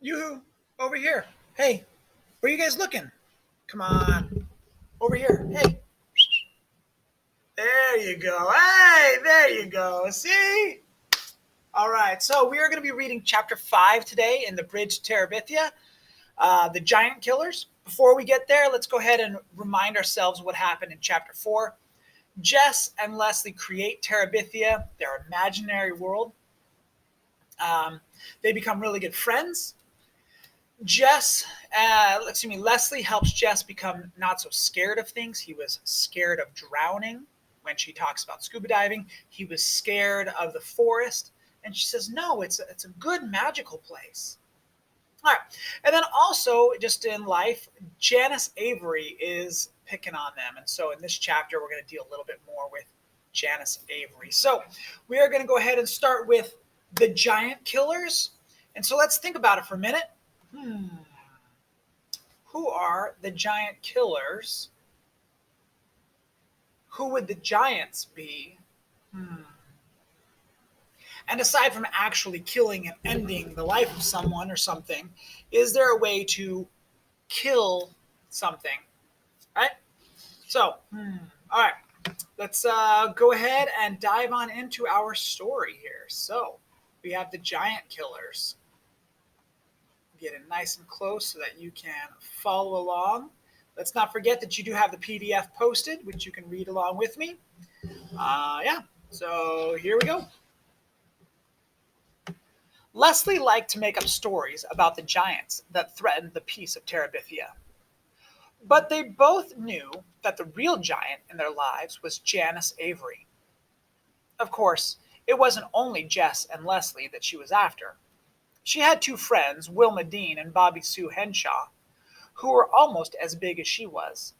You over here. Hey, where you guys looking? Come on. Over here. Hey. There you go. Hey, there you go. See? All right. So we are going to be reading chapter 5 today in the Bridge Terabithia, the giant killers. Before we get there, let's go ahead and remind ourselves what happened in chapter 4. Jess and Leslie create Terabithia, their imaginary world. They become really good friends. Leslie helps Jess become not so scared of things. He was scared of drowning when she talks about scuba diving. He was scared of the forest. And she says, no, it's a good magical place. All right. And then also, just in life, Janice Avery is picking on them. And so in this chapter, we're going to deal a little bit more with Janice Avery. So we are going to go ahead and start with the giant killers. And so let's think about it for a minute. Who are the giant killers? Who would the giants be? And aside from actually killing and ending the life of someone or something, is there a way to kill something? Right? So, all right. Let's go ahead and dive on into our story here. So, we have the giant killers. Get it nice and close so that you can follow along. Let's not forget that you do have the PDF posted, which you can read along with me. So here we go. Leslie liked to make up stories about the giants that threatened the peace of Terabithia. But they both knew that the real giant in their lives was Janice Avery. Of course, it wasn't only Jess and Leslie that she was after. She had two friends, Wilma Dean and Bobby Sue Henshaw, who were almost as big as she was.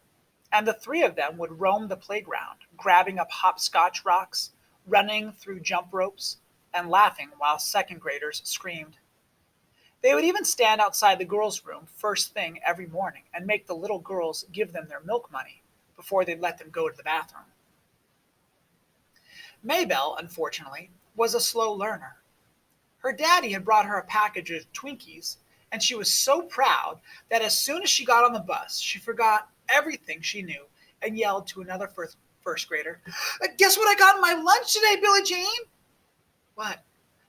And the three of them would roam the playground, grabbing up hopscotch rocks, running through jump ropes, and laughing while second graders screamed. They would even stand outside the girls' room first thing every morning and make the little girls give them their milk money before they'd let them go to the bathroom. Maybelle, unfortunately, was a slow learner. Her daddy had brought her a package of Twinkies, and she was so proud that as soon as she got on the bus, she forgot everything she knew and yelled to another first grader, "Guess what I got in my lunch today, Billie Jean?" "What?"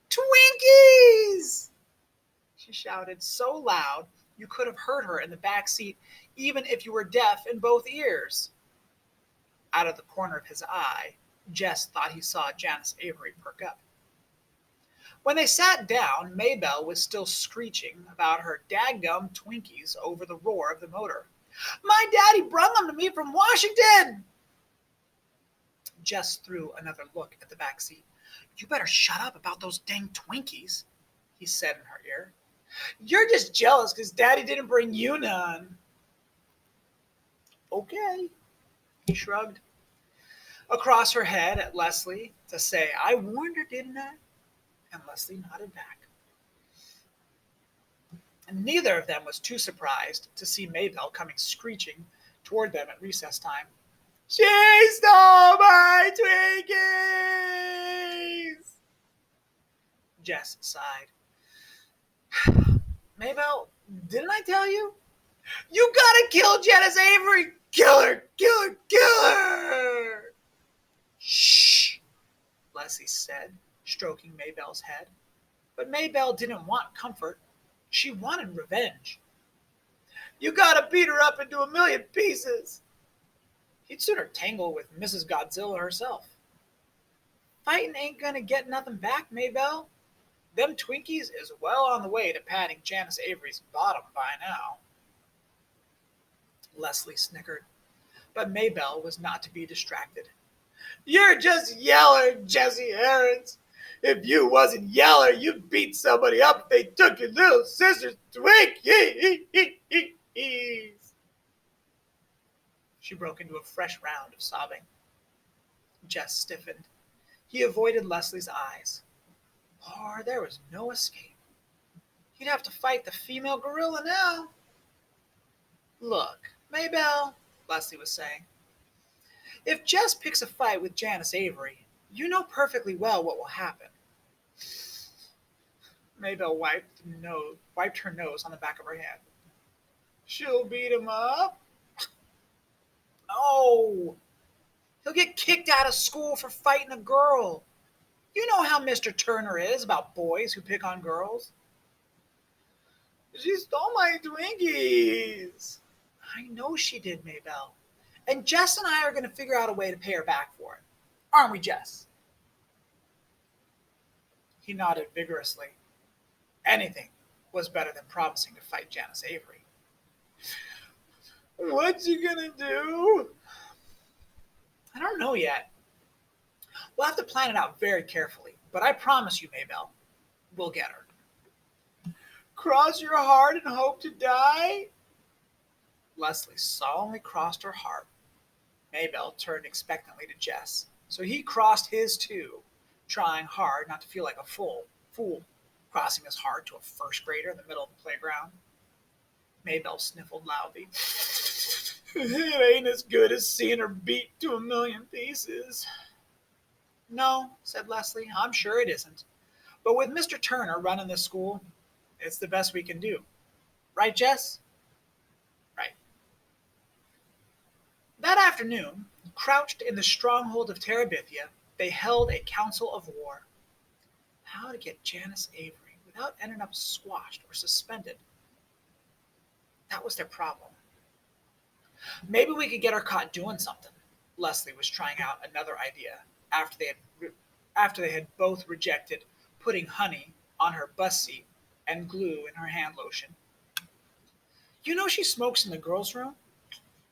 "Twinkies!" she shouted so loud you could have heard her in the back seat even if you were deaf in both ears. Out of the corner of his eye, Jess thought he saw Janice Avery perk up. When they sat down, Maybelle was still screeching about her dadgum Twinkies over the roar of the motor. "My daddy brung them to me from Washington!" Jess threw another look at the back seat. "You better shut up about those dang Twinkies," he said in her ear. "You're just jealous because daddy didn't bring you none." "Okay," he shrugged across her head at Leslie to say, "I warned her, didn't I?" And Leslie nodded back. And neither of them was too surprised to see Maybelle coming screeching toward them at recess time. "She stole my Twinkies!" Jess sighed. "Maybelle, didn't I tell you? You gotta kill Janice Avery! Kill her! Kill her! Kill her!" "Shh," Leslie said, stroking Maybelle's head. But Maybelle didn't want comfort. She wanted revenge. "You gotta beat her up into a million pieces." He'd sooner tangle with Mrs. Godzilla herself. "Fighting ain't gonna get nothing back, Maybelle. Them Twinkies is well on the way to patting Janice Avery's bottom by now." Leslie snickered, but Maybelle was not to be distracted. "You're just yeller, Jessie Harris. If you wasn't yeller, you'd beat somebody up if they took your little sister's Twinkies." She broke into a fresh round of sobbing. Jess stiffened. He avoided Leslie's eyes. Or there was no escape. He'd have to fight the female gorilla now. "Look, Maybelle," Leslie was saying, "if Jess picks a fight with Janice Avery, you know perfectly well what will happen." Maybelle wiped her nose on the back of her hand. She'll beat him up. Oh, he'll get kicked out of school for fighting a girl. You know how Mr. Turner is about boys who pick on girls. She stole my Twinkies. I know she did, Maybelle. And Jess and I are going to figure out a way to pay her back for it. Aren't we, Jess? He nodded vigorously. Anything was better than promising to fight Janice Avery. What's you gonna do? I don't know yet. We'll have to plan it out very carefully, but I promise you, Maybelle, we'll get her. Cross your heart and hope to die? Leslie solemnly crossed her heart. Maybelle turned expectantly to Jess, so he crossed his too, trying hard not to feel like a fool, crossing his heart to a first grader in the middle of the playground. Maybelle sniffled loudly. It ain't as good as seeing her beat to a million pieces. No, said Leslie, I'm sure it isn't. But with Mr. Turner running this school, it's the best we can do. Right, Jess? Right. That afternoon, crouched in the stronghold of Terabithia, they held a council of war. How to get Janice Avery without ending up squashed or suspended. That was their problem. Maybe we could get her caught doing something. Leslie was trying out another idea after they had both rejected putting honey on her bus seat and glue in her hand lotion. You know she smokes in the girls' room?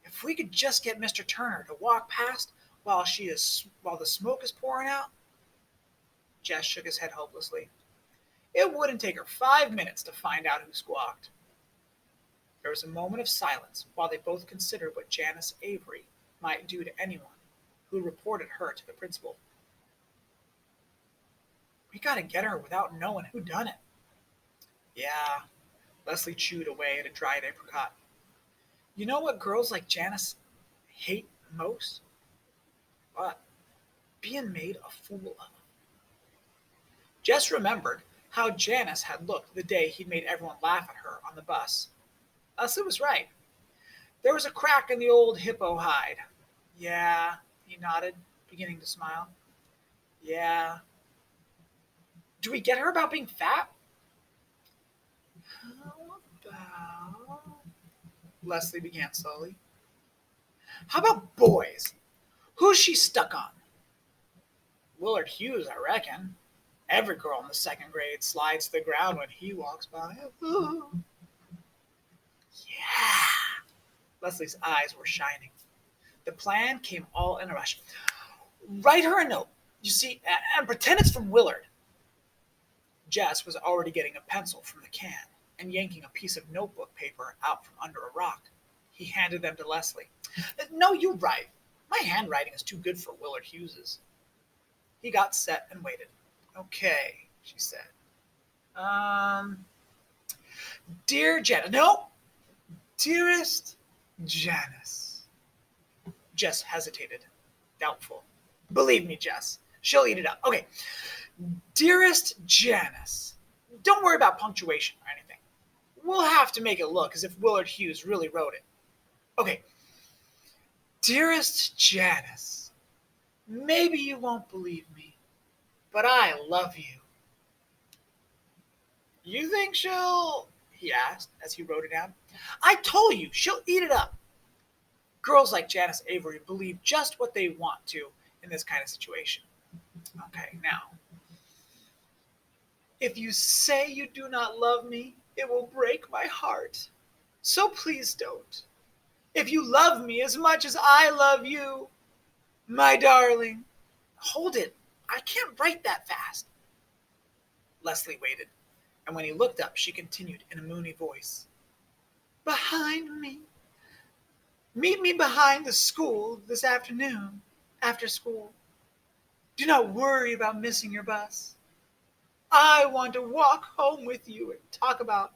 If we could just get Mr. Turner to walk past while the smoke is pouring out. Jess shook his head hopelessly. It wouldn't take her 5 minutes to find out who squawked. There was a moment of silence while they both considered what Janice Avery might do to anyone who reported her to the principal. We gotta get her without knowing who done it. Yeah, Leslie chewed away at a dried apricot. You know what girls like Janice hate most? What? Being made a fool of. Jess remembered how Janice had looked the day he'd made everyone laugh at her on the bus. Leslie was right. There was a crack in the old hippo hide. Yeah, he nodded, beginning to smile. Yeah. Do we get her about being fat? How about... Leslie began slowly. How about boys? Who's she stuck on? Willard Hughes, I reckon. Every girl in the second grade slides to the ground when he walks by. Ooh. Yeah. Leslie's eyes were shining. The plan came all in a rush. Write her a note, you see, and pretend it's from Willard. Jess was already getting a pencil from the can and yanking a piece of notebook paper out from under a rock. He handed them to Leslie. No, you write. My handwriting is too good for Willard Hughes's. He got set and waited. Okay, she said. Dear Janice. No! Dearest Janice. Jess hesitated, doubtful. Believe me, Jess. She'll eat it up. Okay. Dearest Janice. Don't worry about punctuation or anything. We'll have to make it look as if Willard Hughes really wrote it. Okay. Dearest Janice. Maybe you won't believe me, but I love you. You think she'll... he asked as he wrote it down. I told you, she'll eat it up. Girls like Janice Avery believe just what they want to in this kind of situation. Okay, now. If you say you do not love me, it will break my heart. So please don't. If you love me as much as I love you, my darling. Hold it. I can't write that fast. Leslie waited, and when he looked up, she continued in a moony voice. Behind me. Meet me behind the school this afternoon, after school. Do not worry about missing your bus. I want to walk home with you and talk about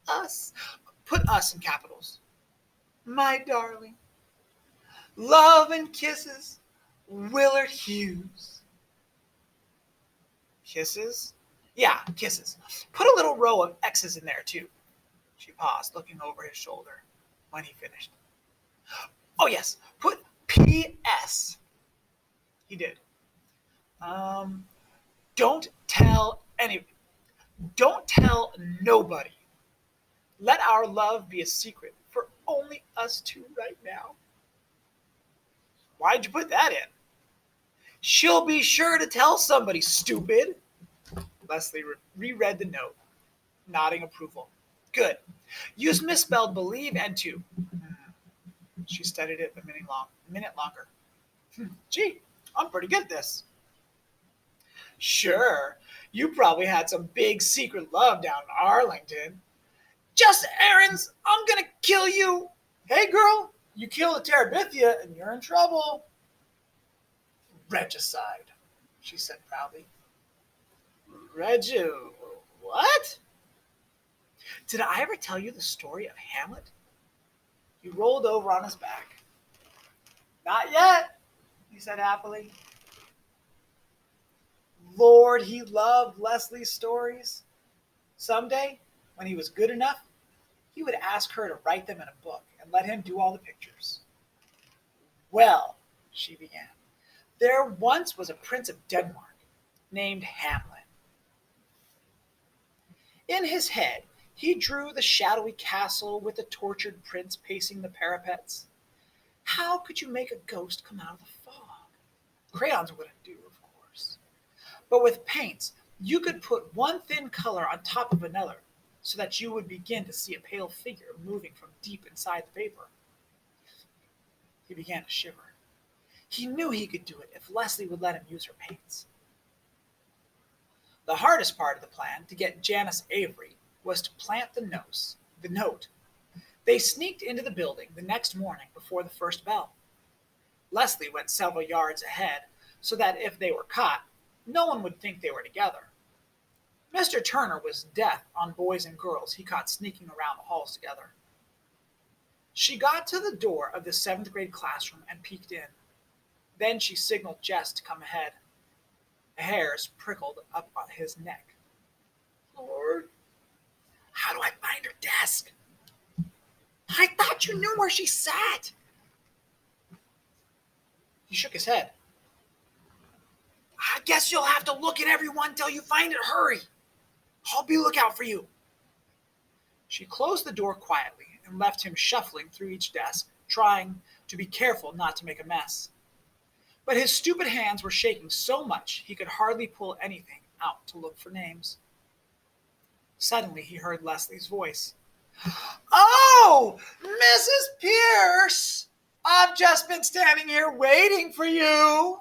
us. Put us in capitals. My darling. Love and kisses, Willard Hughes. Kisses? Yeah, kisses. Put a little row of X's in there, too. She paused, looking over his shoulder when he finished. Oh, yes, put P.S. He did. Um, don't tell any. Don't tell nobody. Let our love be a secret for only us two right now. Why'd you put that in? She'll be sure to tell somebody, stupid. Leslie reread the note, nodding approval. Good. Use misspelled believe and to. She studied it a minute longer. Gee, I'm pretty good at this. Sure, you probably had some big secret love down in Arlington. Just errands, I'm gonna kill you. Hey girl, you kill the Terabithia and you're in trouble. Regicide, she said proudly. Regu, what? Did I ever tell you the story of Hamlet? He rolled over on his back. Not yet, he said happily. Lord, he loved Leslie's stories. Someday, when he was good enough, he would ask her to write them in a book and let him do all the pictures. Well, she began, there once was a prince of Denmark named Hamlet. In his head, he drew the shadowy castle with the tortured prince pacing the parapets. How could you make a ghost come out of the fog? Crayons wouldn't do, of course. But with paints, you could put one thin color on top of another so that you would begin to see a pale figure moving from deep inside the paper. He began to shiver. He knew he could do it if Leslie would let him use her paints. The hardest part of the plan to get Janice Avery was to plant the note. They sneaked into the building the next morning before the first bell. Leslie went several yards ahead so that if they were caught, no one would think they were together. Mr. Turner was death on boys and girls he caught sneaking around the halls together. She got to the door of the seventh grade classroom and peeked in. Then she signaled Jess to come ahead. Hairs prickled up on his neck. Lord, how do I find her desk? I thought you knew where she sat. He shook his head. I guess you'll have to look at everyone till you find it. Hurry. I'll be lookout for you. She closed the door quietly and left him shuffling through each desk, trying to be careful not to make a mess. But his stupid hands were shaking so much he could hardly pull anything out to look for names. Suddenly he heard Leslie's voice. Oh, Mrs. Pierce! I've just been standing here waiting for you.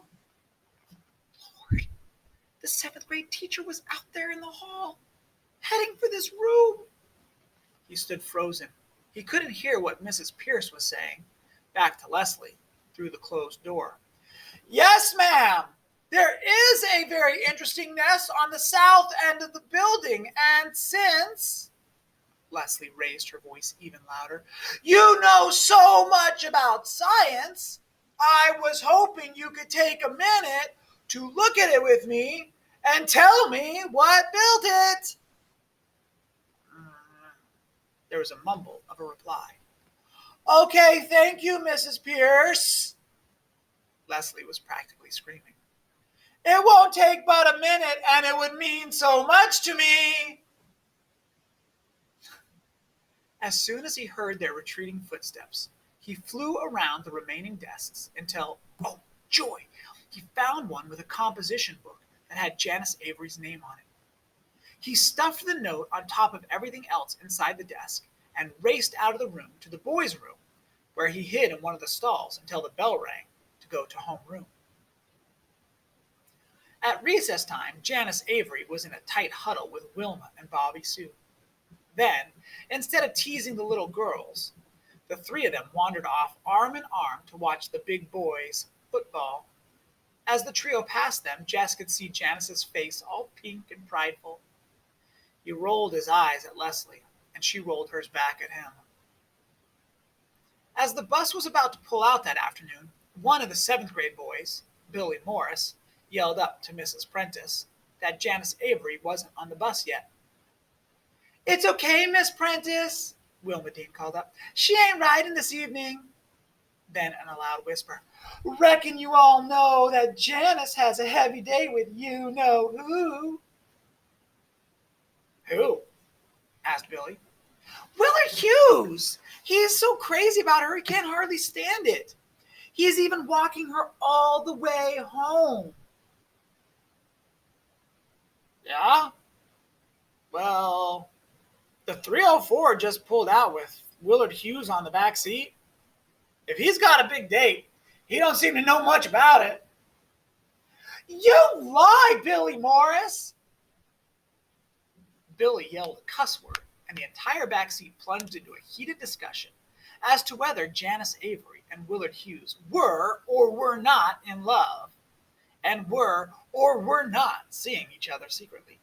Lord, the seventh grade teacher was out there in the hall, heading for this room. He stood frozen. He couldn't hear what Mrs. Pierce was saying, back to Leslie, through the closed door. Yes, ma'am. There is a very interesting nest on the south end of the building, and since, Leslie raised her voice even louder, you know so much about science, I was hoping you could take a minute to look at it with me and tell me what built it. There was a mumble of a reply. Okay, thank you, Mrs. Pierce. Leslie was practically screaming. It won't take but a minute, and it would mean so much to me. As soon as he heard their retreating footsteps, he flew around the remaining desks until, oh, joy, he found one with a composition book that had Janice Avery's name on it. He stuffed the note on top of everything else inside the desk and raced out of the room to the boys' room, where he hid in one of the stalls until the bell rang to go to homeroom. At recess time, Janice Avery was in a tight huddle with Wilma and Bobby Sue. Then, instead of teasing the little girls, the three of them wandered off arm in arm to watch the big boys' football. As the trio passed them, Jess could see Janice's face all pink and prideful. He rolled his eyes at Leslie, and she rolled hers back at him. As the bus was about to pull out that afternoon, one of the seventh grade boys, Billy Morris, yelled up to Mrs. Prentice. that Janice Avery wasn't on the bus yet. "It's okay, Miss Prentice," Wilma Dean called up. "She ain't riding this evening." Then in a loud whisper, "Reckon you all know that Janice has a heavy day with you know who." "Who?" asked Billy. "Willard Hughes. He is so crazy about her he can't hardly stand it. He is even walking her all the way home." "Yeah? Well, the 304 just pulled out with Willard Hughes on the back seat. If he's got a big date, he don't seem to know much about it." "You lie, Billy Morris!" Billy yelled a cuss word, and the entire back seat plunged into a heated discussion as to whether Janice Avery and Willard Hughes were or were not in love, and were or were not seeing each other secretly.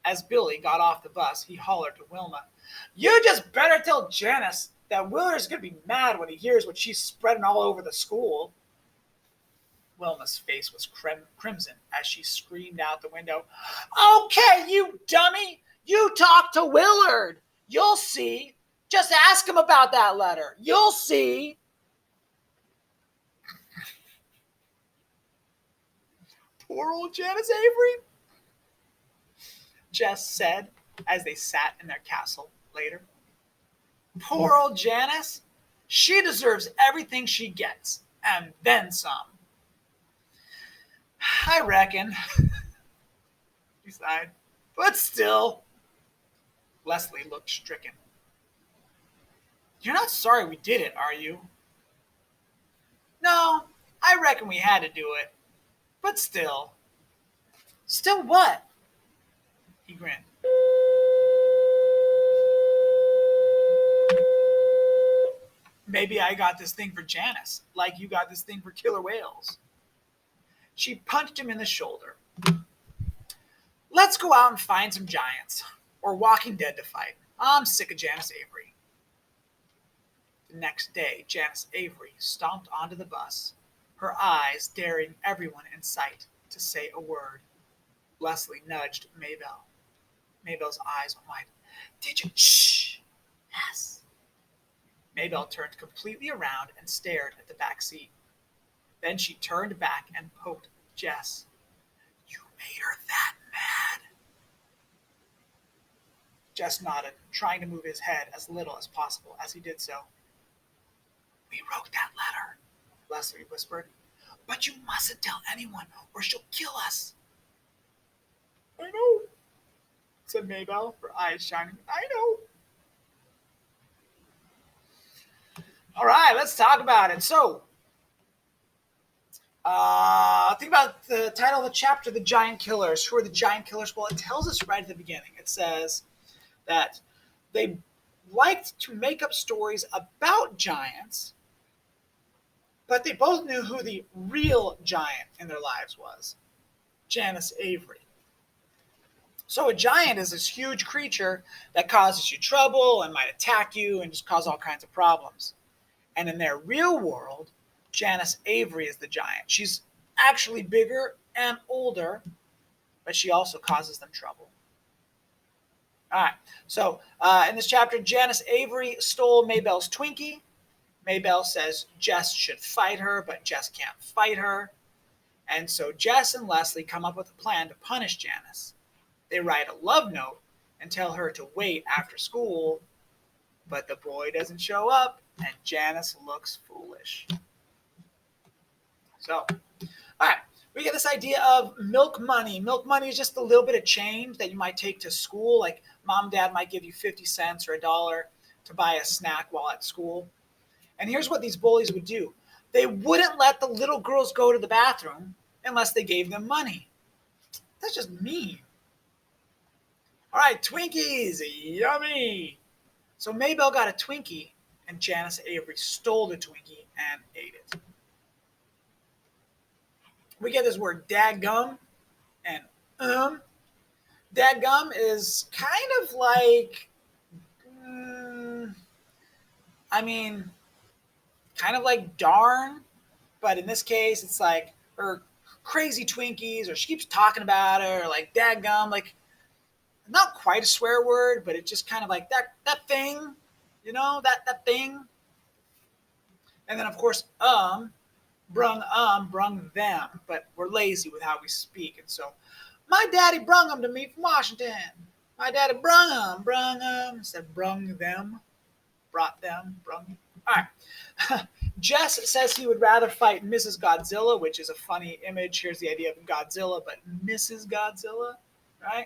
As Billy got off the bus, he hollered to Wilma, "You just better tell Janice that Willard's going to be mad when he hears what she's spreading all over the school." Wilma's face was crimson as she screamed out the window, "Okay, you dummy! You talk to Willard! You'll see! Just ask him about that letter! You'll see!" "Poor old Janice Avery," Jess said as they sat in their castle later. "Poor old Janice. She deserves everything she gets, and then some." "I reckon," he sighed. "But still." Leslie looked stricken. "You're not sorry we did it, are you?" "No, I reckon we had to do it. But still." "Still what?" He grinned. "Maybe I got this thing for Janice, like you got this thing for killer whales." She punched him in the shoulder. "Let's go out and find some giants, or Walking Dead to fight. I'm sick of Janice Avery." The next day, Janice Avery stomped onto the bus, her eyes daring everyone in sight to say a word. Leslie nudged Maybelle. Maybelle's eyes went wide. "Did you? Shh. Yes." Maybelle turned completely around and stared at the back seat. Then she turned back and poked Jess. "You made her that mad?" Jess nodded, trying to move his head as little as possible as he did so. "We wrote that letter," Leslie whispered. "But you mustn't tell anyone or she'll kill us." "I know," said Maybelle, her eyes shining. "I know." All right, let's talk about it. So, think about the title of the chapter, The Giant Killers. Who are the giant killers? Well, it tells us right at the beginning. It says that they liked to make up stories about giants, but they both knew who the real giant in their lives was, Janice Avery. So a giant is this huge creature that causes you trouble and might attack you and just cause all kinds of problems. And in their real world, Janice Avery is the giant. She's actually bigger and older, but she also causes them trouble. All right. So in this chapter, Janice Avery stole Maybelle's Twinkie. Maybelle says Jess should fight her, but Jess can't fight her. And so Jess and Leslie come up with a plan to punish Janice. They write a love note and tell her to wait after school, but the boy doesn't show up, and Janice looks foolish. So, all right, we get this idea of milk money. Milk money is just a little bit of change that you might take to school. Like mom and dad might give you 50 cents or $1 to buy a snack while at school. And here's what these bullies would do. They wouldn't let the little girls go to the bathroom unless they gave them money. That's just mean. All right, Twinkies, yummy. So Maybelle got a Twinkie, and Janice Avery stole the Twinkie and ate it. We get this word dadgum and Dadgum is kind of like, I mean, kind of like darn, but in this case, it's like, or crazy Twinkies, or she keeps talking about it, or like dadgum, like not quite a swear word, but it's just kind of like that thing, that thing. And then of course, brung them, but we're lazy with how we speak, and so my daddy brung them to me from Washington. My daddy brung them instead of brung them, brought them, brung. All right. Jess says he would rather fight Mrs. Godzilla, which is a funny image. Here's the idea of Godzilla, but Mrs. Godzilla, right?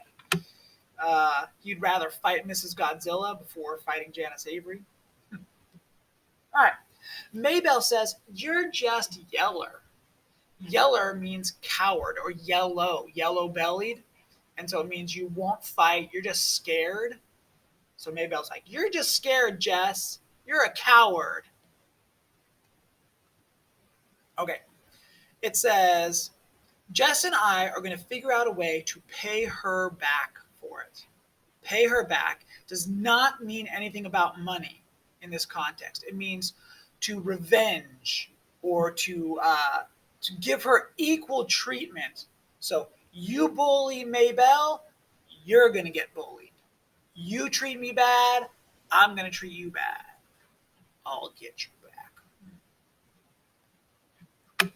He'd rather fight Mrs. Godzilla before fighting Janice Avery. All right. Maybell says, you're just yeller. Yeller means coward or yellow bellied. And so it means you won't fight. You're just scared. So Maybell's like, you're just scared, Jess. You're a coward. Okay. It says, Jess and I are going to figure out a way to pay her back for it. Pay her back does not mean anything about money in this context. It means to revenge or to give her equal treatment. So you bully Maybell, you're going to get bullied. You treat me bad, I'm going to treat you bad. I'll get you back.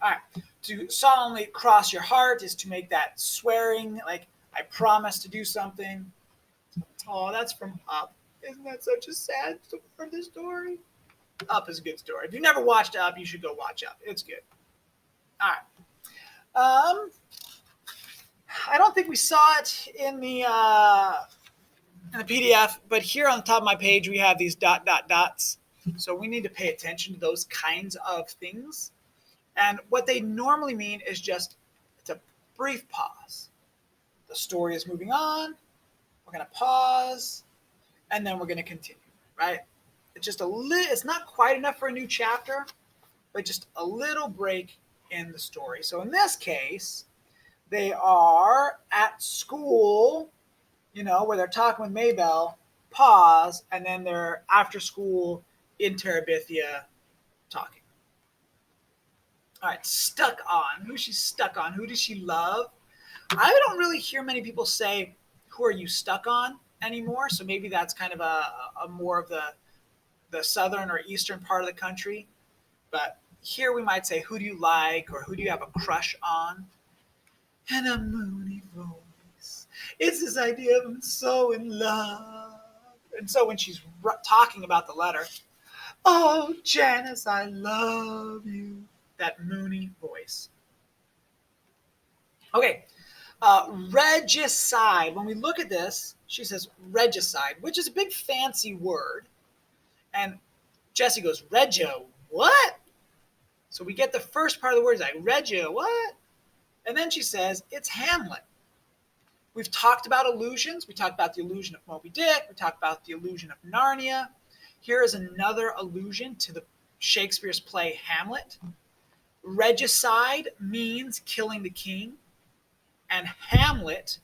All right. To solemnly cross your heart is to make that swearing, like I promise to do something. Oh, that's from Up. Isn't that such a sad part of the story? Up is a good story. If you've never watched Up, you should go watch Up. It's good. All right. I don't think we saw it in the PDF, but here on the top of my page, we have these dots. So we need to pay attention to those kinds of things. And what they normally mean is just, it's a brief pause. The story is moving on. We're going to pause, and then we're going to continue, right? It's just it's not quite enough for a new chapter, but just a little break in the story. So in this case, they are at school, where they're talking with Maybell, pause, and then they're after school in Terabithia talking. All right, stuck on. Who's she stuck on? Who does she love? I don't really hear many people say, who are you stuck on anymore? So maybe that's kind of a more of the southern or eastern part of the country. But here we might say, who do you like, or who do you have a crush on? And a moony voice. It's this idea of I'm so in love. And so when she's talking about the letter, oh, Janice, I love you. That moony voice. Okay. Regicide. When we look at this, she says regicide, which is a big fancy word. And Jessie goes, Regio, what? So we get the first part of the word, like, Regio, what? And then she says, it's Hamlet. We've talked about illusions. We talked about the illusion of Moby Dick. We talked about the illusion of Narnia. Here is another allusion to the Shakespeare's play Hamlet. Regicide means killing the king. And Hamlet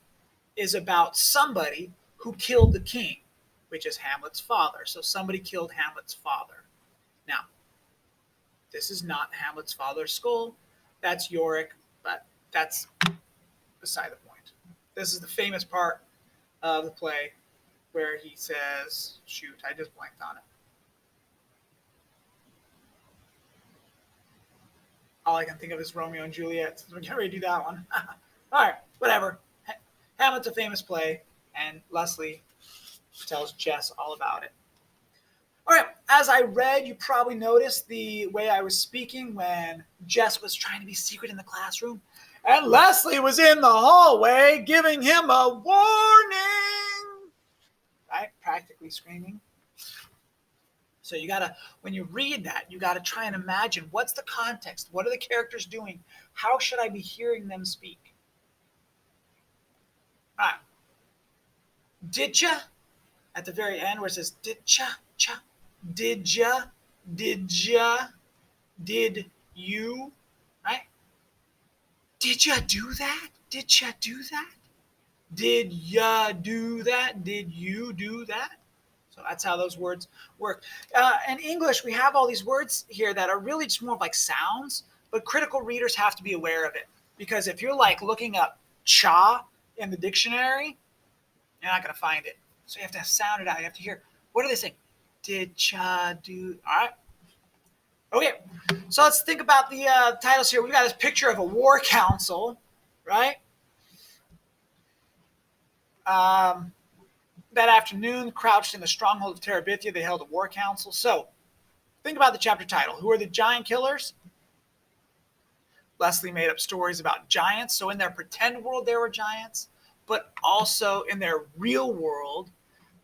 is about somebody who killed the king, which is Hamlet's father. So somebody killed Hamlet's father. Now, this is not Hamlet's father's skull. That's Yorick, but that's beside the point. This is the famous part of the play where he says, shoot, I just blanked on it. All I can think of is Romeo and Juliet. So we're getting ready to do that one. All right, whatever. Hamlet's a famous play, and Leslie tells Jess all about it. All right, as I read, you probably noticed the way I was speaking when Jess was trying to be secret in the classroom, and Leslie was in the hallway giving him a warning, right? Practically screaming. So you gotta, when you read that, you gotta try and imagine what's the context, what are the characters doing, how should I be hearing them speak? All right. Did ya? At the very end where it says, did ya, cha, did ya, did ya, did you, right? Did ya do that? Did ya do that? Did ya do that? Did you do that? So that's how those words work. In English, we have all these words here that are really just more like sounds, but critical readers have to be aware of it. Because if you're like looking up cha in the dictionary, you're not going to find it. So you have to sound it out. You have to hear, what are they saying? Did cha do? All right. Okay. So let's think about the titles here. We've got this picture of a war council, right? That afternoon, crouched in the stronghold of Terabithia, they held a war council. So think about the chapter title. Who are the giant killers? Leslie made up stories about giants. So in their pretend world, there were giants, but also in their real world,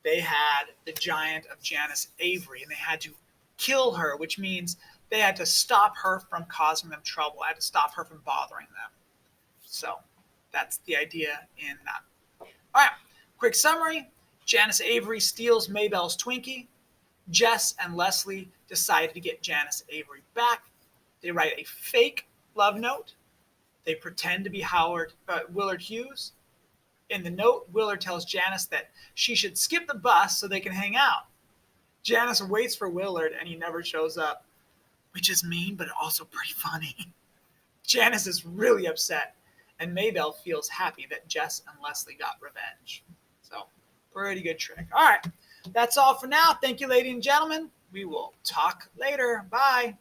they had the giant of Janice Avery, and they had to kill her, which means they had to stop her from causing them trouble. I had to stop her from bothering them. So that's the idea in that. All right, quick summary. Janice Avery steals Maybelle's Twinkie. Jess and Leslie decide to get Janice Avery back. They write a fake love note. They pretend to be Willard Hughes. In the note, Willard tells Janice that she should skip the bus so they can hang out. Janice waits for Willard and he never shows up, which is mean but also pretty funny. Janice is really upset, and Maybelle feels happy that Jess and Leslie got revenge. So, pretty good trick. All right, that's all for now. Thank you, ladies and gentlemen. We will talk later. Bye.